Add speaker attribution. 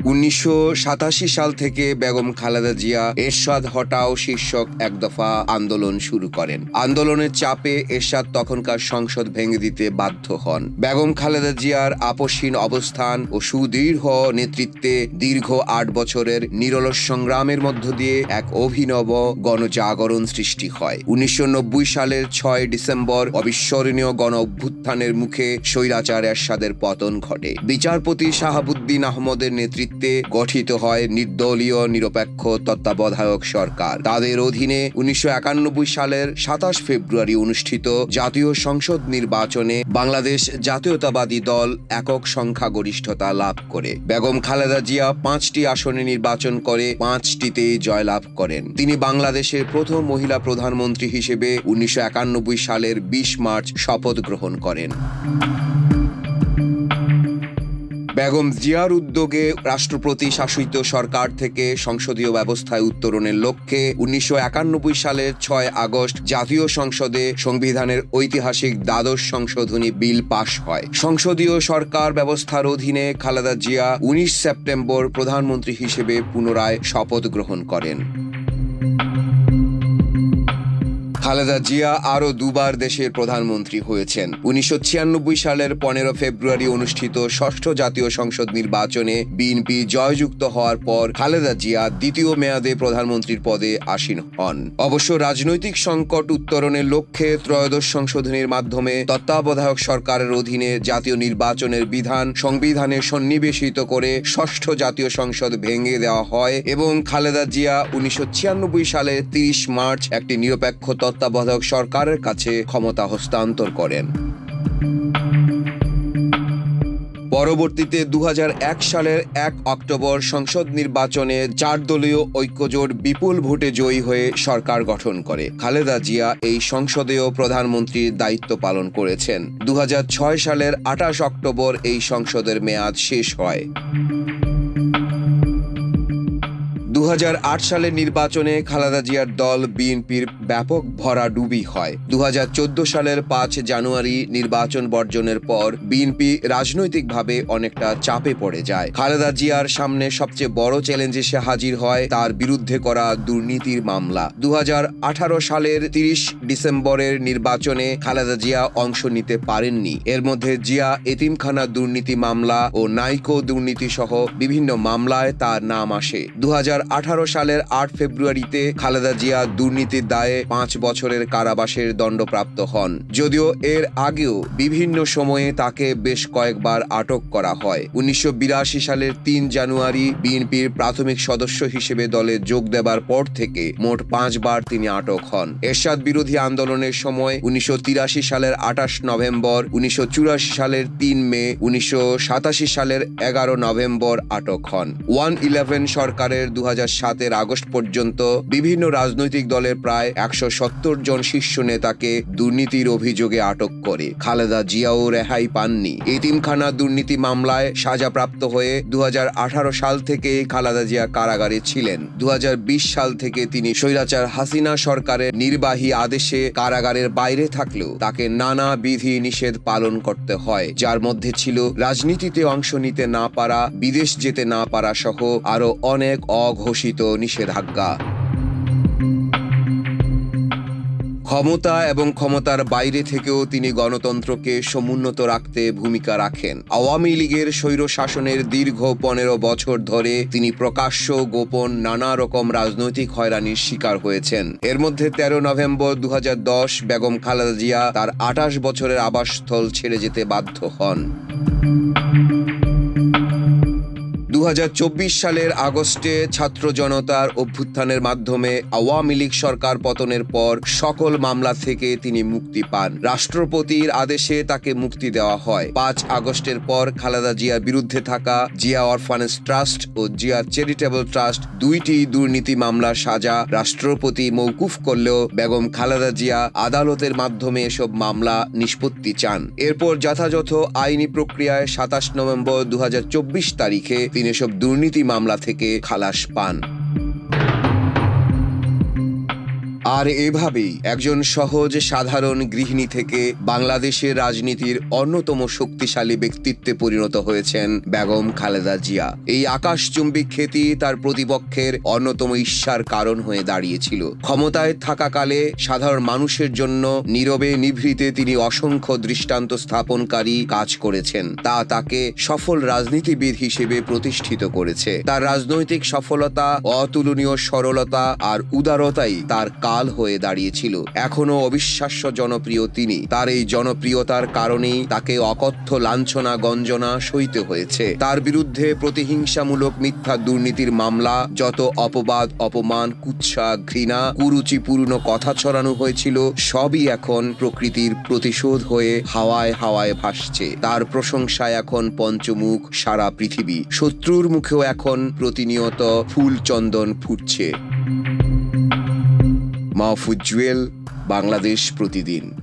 Speaker 1: 1987 সাল থেকে বেগম খালেদা জিয়া এরশাদ হটাও শীর্ষক এক দফা আন্দোলন শুরু করেন। আন্দোলনের চাপে এরশাদ তখনকার সংসদ ভেঙে দিতে বাধ্য হন। বেগম খালেদা জিয়ার আপসহীন অবস্থান ও সুদীর্ঘ নেতৃত্বে দীর্ঘ 8 বছরের নিরলস সংগ্রামের মধ্য দিয়ে এক অভিনব গণজাগরণ সৃষ্টি হয়। 1990 সালের 6 ডিসেম্বর অবিস্মরণীয় গণ অভ্যুত্থানের মুখে স্বৈরাচার এরশাদের পতন ঘটে। বিচারপতি শাহাবুদ্দিন আহমদের নেতৃত্বে গঠিত হয় নির্দলীয় নিরপেক্ষ তত্ত্বাবধায়ক সরকার। তাদের অধীনে 1991 সালের 27 ফেব্রুয়ারি অনুষ্ঠিত জাতীয় সংসদ নির্বাচনে বাংলাদেশ জাতীয়তাবাদী দল একক সংখ্যাগরিষ্ঠতা লাভ করে। বেগম খালেদা জিয়া 5টি আসনে নির্বাচন করে 5টিতেই জয়লাভ করেন। তিনি বাংলাদেশের প্রথম মহিলা প্রধানমন্ত্রী হিসেবে 1991 সালের 20 মার্চ শপথ গ্রহণ করেন। বেগম জিয়ার উদ্যোগে রাষ্ট্রপতি শাসিত সরকার থেকে সংসদীয় ব্যবস্থায় উত্তরণের লক্ষ্যে 1991 সালের 6 আগস্ট জাতীয় সংসদে সংবিধানের ঐতিহাসিক দ্বাদশ সংশোধনী বিল পাশ হয়। সংসদীয় সরকার ব্যবস্থার অধীনে খালেদা জিয়া 19 সেপ্টেম্বর প্রধানমন্ত্রী হিসেবে পুনরায় শপথ গ্রহণ করেন। খালেদা জিয়া আরও দুবার দেশের প্রধানমন্ত্রী হয়েছেন। 1996 সালের 15 ফেব্রুয়ারি অনুষ্ঠিত ষষ্ঠ জাতীয় সংসদ নির্বাচনে বিএনপি জয়যুক্ত হওয়ার পর খালেদা জিয়া দ্বিতীয় মেয়াদে প্রধানমন্ত্রীর পদে আসীন হন। অবশ্য রাজনৈতিক সংকট উত্তরণের লক্ষ্যে ত্রয়োদশ সংশোধনীর মাধ্যমে তত্ত্বাবধায়ক সরকারের অধীনে জাতীয় নির্বাচনের বিধান সংবিধানে সন্নিবেশিত করে ষষ্ঠ জাতীয় সংসদ ভেঙে দেওয়া হয় এবং খালেদা জিয়া 1996 সালের 30 মার্চ একটি নিরপেক্ষ তত্ত্বাবধায়ক সরকারের কাছে ক্ষমতা হস্তান্তর করেন। পরবর্তীতে 2001 সালের 1 অক্টোবর সংসদ নির্বাচনে 4 দলীয় ঐক্যজোট বিপুল ভোটে জয়ী হয়ে সরকার গঠন করে। খালেদা জিয়া এই সংসদেও প্রধানমন্ত্রীর দায়িত্ব পালন করেছেন। 2006 সালের 28 অক্টোবর এই সংসদের মেয়াদ শেষ হয়। 2008 সালের নির্বাচনে খালেদা জিয়ার দল বিএনপির ব্যাপক ভরাডুবি হয়। 2014 সালের 5 জানুয়ারি নির্বাচন বর্জনের পর বিএনপি রাজনৈতিকভাবে অনেকটা চাপে পড়ে যায়। খালেদা জিয়ার সামনে সবচেয়ে বড় চ্যালেঞ্জ এসে হাজির হয় তার বিরুদ্ধে করা দুর্নীতির মামলা। 2018 সালের 30 ডিসেম্বরের নির্বাচনে খালেদা জিয়া অংশ নিতে পারেননি। এর মধ্যে জিয়া এতিমখানা দুর্নীতি মামলা ও নাইকো দুর্নীতি সহ বিভিন্ন মামলায় তার নাম আসে। 2018 সালের 8 ফেব্রুয়ারিতে খালেদা জিয়া দুর্নীতির দায়ে 5 বছরের কারাবাসের দণ্ডপ্রাপ্ত হন। যদিও এর আগেও বিভিন্ন সময়ে তাকে বেশ কয়েকবার আটক করা হয়। 1982 সালের 3 জানুয়ারি বিএনপির প্রাথমিক সদস্য হিসেবে দলে যোগ দেবার পর থেকে মোট 5 বার তিনি আটক হন। এরশাদ বিরোধী আন্দোলনের সময় 1983 সালের 28 নভেম্বর, 1984 সালের 3 মে, 1987 সালের 11 নভেম্বর আটক হন। 111 সরকারের 2007 আগস্ট পর্যন্ত বিভিন্ন রাজনৈতিক দলের প্রায় 170 জন শীর্ষ নেতাকে দুর্নীতির অভিযোগে আটক করে। খালেদা জিয়াও রেহাই পাননি। এতিমখানা দুর্নীতি মামলায় সাজাপ্রাপ্ত হয়ে 2018 সাল থেকে খালেদা জিয়া কারাগারে ছিলেন। 2020 সাল থেকে তিনি স্বৈরাচার হাসিনা সরকারের নির্বাহী আদেশে কারাগারের বাইরে থাকলেও তাকে নানা বিধি নিষেধ পালন করতে হয়, যার মধ্যে ছিল রাজনীতিতে অংশ নিতে না পারা, বিদেশ যেতে না পারা সহ আরো অনেক অঘোষিত নিষেধাজ্ঞা। ক্ষমতা এবং ক্ষমতার বাইরে থেকেও তিনি গণতন্ত্রকে সমুন্নত রাখতে ভূমিকা রাখেন। আওয়ামী লীগের স্বৈর শাসনের দীর্ঘ 15 বছর ধরে তিনি প্রকাশ্য গোপন নানা রকম রাজনৈতিক হয়রানির শিকার হয়েছেন। এর মধ্যে 13 নভেম্বর 2010 বেগম খালেদা জিয়া তার 28 বছরের আবাসস্থল ছেড়ে যেতে বাধ্য হন। 2024 সালের আগস্টে ছাত্র জনতার অভ্যুত্থানের মাধ্যমে আওয়ামী লীগ সরকার পতনের পর সকল মামলা থেকে তিনি মুক্তি পান। রাষ্ট্রপতির আদেশে তাকে মুক্তি দেওয়া হয়। 5 আগস্টের পর খালেদা জিয়ার বিরুদ্ধে থাকা জিয়া অরফানেজ ট্রাস্ট ও জিয়া চ্যারিটেবল ট্রাস্ট 2টি দুর্নীতি মামলার সাজা রাষ্ট্রপতি মওকুফ করলেও বেগম খালেদা জিয়া আদালতের মাধ্যমে এসব মামলা নিষ্পত্তি চান। এরপর যথাযথ আইনি প্রক্রিয়ায় 27 নভেম্বর 2024 তারিখে তিনি এসব দুর্নীতি মামলা থেকে খালাস পান। আর এভাবেই একজন সহজ সাধারণ গৃহিণী থেকে বাংলাদেশের রাজনীতির অন্যতম শক্তিশালী ব্যক্তিত্বে পরিণত হয়েছেন বেগম খালেদা জিয়া। এই আকাশচুম্বী খ্যাতি তার প্রতিপক্ষের অন্যতম ঈর্ষার কারণ হয়ে দাঁড়িয়েছিল। ক্ষমতায় থাকাকালে সাধারণ মানুষের জন্য নীরবে নিভৃতে তিনি অসংখ্য দৃষ্টান্ত স্থাপনকারী কাজ করেছেন। তা তাকে সফল রাজনীতিবিদ হিসেবে প্রতিষ্ঠিত করেছে। তার রাজনৈতিক সফলতা, অতুলনীয় সরলতা আর উদারতাই তার কাল হয়ে দাঁড়িয়েছিল। এখনো অবিশ্বাস্য জনপ্রিয় তিনি। তার এই জনপ্রিয়তার কারণেই তাকে অকথ্য লাঞ্ছনা গঞ্জনা সইতে হয়েছে। তার বিরুদ্ধে প্রতিহিংসামূলক মিথ্যা দুর্নীতির মামলা, যত অপবাদ, অপমান, কুৎসা, ঘৃণা, কুরুচিপূর্ণ কথা ছড়ানো হয়েছিল, সবই এখন প্রকৃতির প্রতিশোধ হয়ে হাওয়ায় হাওয়ায় ভাসছে। তার প্রশংসায় এখন পঞ্চমুখ সারা পৃথিবী। শত্রুর মুখেও এখন প্রতিনিয়ত ফুল চন্দন ফুটছে। মাহফুজ জুয়েল, বাংলাদেশ প্রতিদিন।